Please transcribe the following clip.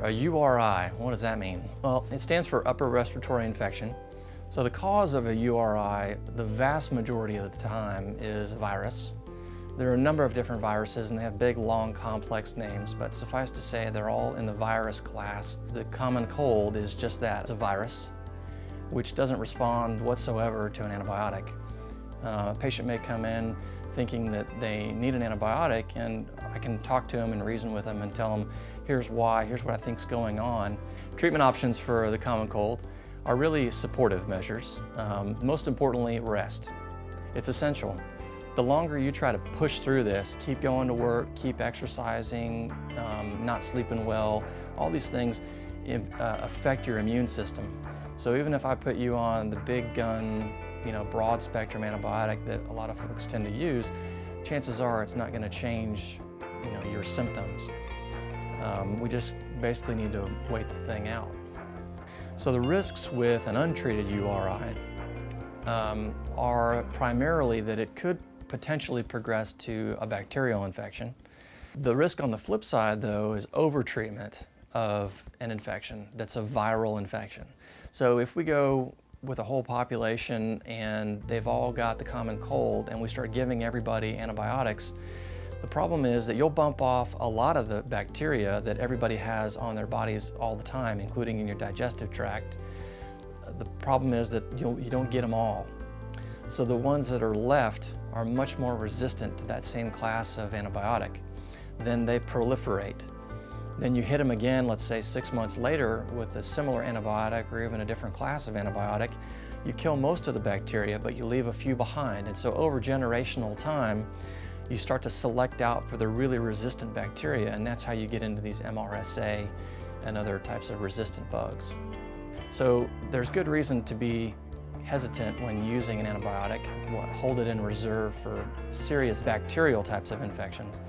A URI, what does that mean? Well, it stands for upper respiratory infection. So the cause of a URI, the vast majority of the time, is a virus. There are a number of different viruses and they have big, long, complex names, but suffice to say they're all in the virus class. The common cold is just that, it's a virus, which doesn't respond whatsoever to an antibiotic. A patient may come in thinking that they need an antibiotic, and I can talk to them and reason with them and tell them, here's why, here's what I think's going on. Treatment options for the common cold are really supportive measures. Most importantly, rest. It's essential. The longer you try to push through this, keep going to work, keep exercising, not sleeping well, all these things affect your immune system. So even if I put you on the big gun, broad spectrum antibiotic that a lot of folks tend to use, chances are it's not going to change, your symptoms. We just basically need to wait the thing out. So the risks with an untreated URI are primarily that it could potentially progress to a bacterial infection. The risk on the flip side, though, is overtreatment of an infection that's a viral infection. So if we go with a whole population and they've all got the common cold and we start giving everybody antibiotics, the problem is that you'll bump off a lot of the bacteria that everybody has on their bodies all the time, including in your digestive tract. The problem is that you don't get them all. So the ones that are left are much more resistant to that same class of antibiotic. Then they proliferate. Then you hit them again, let's say 6 months later, with a similar antibiotic or even a different class of antibiotic. You kill most of the bacteria, but you leave a few behind. And so over generational time, you start to select out for the really resistant bacteria, and that's how you get into these MRSA and other types of resistant bugs. So there's good reason to be hesitant when using an antibiotic. Hold it in reserve for serious bacterial types of infections.